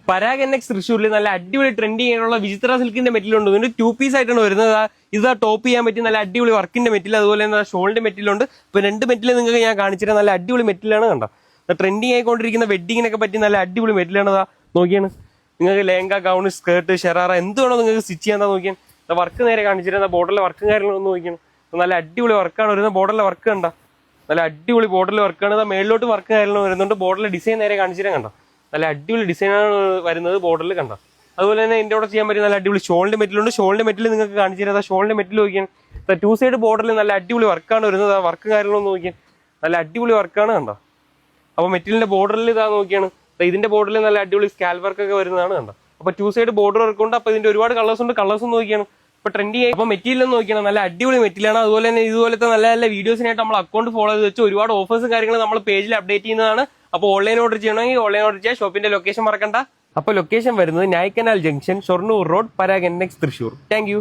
Parag NX തൃശ്ശൂരിൽ നല്ല അടിപൊളി ട്രെൻഡിങ് ആയിട്ടുള്ള വിചിത്ര സിൽക്കിന്റെ മെറ്റീരിയൽ ഉണ്ട്. ഇതിന്റെ 2 പീസ് ആയിട്ടാണ് വരുന്നത്. ഇതാ ടോപ്പ് ചെയ്യാൻ പറ്റിയ നല്ല അടിപൊളി വർക്കിന്റെ മെറ്റീരിയൽ, അതുപോലെ തന്നെ ഷോളിന്റെ മെറ്റീരിയൽ ഉണ്ട്. ഇപ്പൊ 2 മെറ്റീരിയൽ നിങ്ങൾക്ക് ഞാൻ കാണിച്ചിട്ട് നല്ല അടിപൊളി മെറ്റീരിയലാണ്. കണ്ടോ, ട്രെൻഡിങ് ആയിക്കൊണ്ടിരിക്കുന്ന വെഡിങ്ങിനൊക്കെ പറ്റി നല്ല അടിപൊളി മെറ്റീരിയലാണ്. നോക്കിയാണ് നിങ്ങൾക്ക് ലെഹങ്ക, ഗൗൺ, സ്കേർട്ട്, ഷെറാറ എന്ത് വേണോ നിങ്ങൾക്ക് സ്റ്റിച്ച് ചെയ്യാൻ നോക്കിയാൽ വർക്ക് നേരെ കാണിച്ചിട്ട് ബോർഡറിലെ വർക്കും കാര്യങ്ങളൊന്നും നോക്കിയാണ്. നല്ല അടിപൊളി വർക്കാണ് വരുന്നത്. ബോർഡറിലെ വർക്ക് കണ്ട നല്ല അടിപൊളി ബോർഡറിൽ വർക്കാണ്. മേളിലോട്ട് വർക്ക് കാര്യങ്ങളും വരുന്നുണ്ട്. ബോർഡറിലെ ഡിസൈൻ നേരെ കാണിച്ചിട്ട് കണ്ടോ, നല്ല അടിപൊളി ഡിസൈനാണ് വരുന്നത് ബോർഡറിൽ. കണ്ടോ, അതുപോലെ തന്നെ എൻ്റെ കൂടെ ചെയ്യാൻ പറ്റിയ നല്ല അടിപൊളി ഷോളിന്റെ മെറ്റീരിയൽ ഉണ്ട്. ഷോളിന്റെ മെറ്റീരിയൽ നിങ്ങൾക്ക് കാണിച്ചു തരാം. ഷോളിന്റെ മെറ്റീരിയൽ നോക്കിയാൽ 2 സൈഡ് ബോർഡറിൽ നല്ല അടിപൊളി വർക്കാണ് വരുന്നത്. ആ വർക്ക് കാര്യങ്ങളൊന്നും നോക്കിയാൽ നല്ല അടിപൊളി വർക്കാണ്. കണ്ടോ, അപ്പോൾ മെറ്റീരിയലിന്റെ ബോർഡറിൽ ഇതാ നോക്കിയാണ്. ഇതിന്റെ ബോർഡറിൽ നല്ല അടിപൊളി സ്കാൽ വർക്ക് ഒക്കെ വരുന്നതാണ്. കണ്ടോ, അപ്പോൾ 2 സൈഡ് ബോർഡർ വർക്ക് ഉണ്ട്. അപ്പോൾ ഇതിന്റെ ഒരുപാട് കളേഴ്സ് ഉണ്ട്. കളേഴ്സ് നോക്കിയാണ് ഇപ്പൊ ട്രെൻഡി ആയി. അപ്പോൾ മെറ്റീരിയൽ നോക്കിയാണ് നല്ല അടിപൊളി മെറ്റീരിയലാണ്. അതുപോലെ തന്നെ ഇതുപോലത്തെ നല്ല നല്ല വീഡിയോസിനായിട്ട് നമ്മൾ അക്കൗണ്ട് ഫോളോ ചെയ്ത് വെച്ച് ഒരുപാട് ഓഫേഴ്സും കാര്യങ്ങളും നമ്മൾ പേജിൽ അപ്ഡേറ്റ് ചെയ്യുന്നതാണ്. അപ്പോൾ ഓൺലൈൻ ഓർഡർ ചെയ്യണമെങ്കിൽ ഓൺലൈൻ ഓർഡർ ചെയ്യാം. ഷോപ്പിന്റെ ലൊക്കേഷൻ മറക്കണ്ട. അപ്പോൾ ലൊക്കേഷൻ വരുന്നത് Naikkanal junction, Shoranur road, Parag NX Thrissur. Thank U.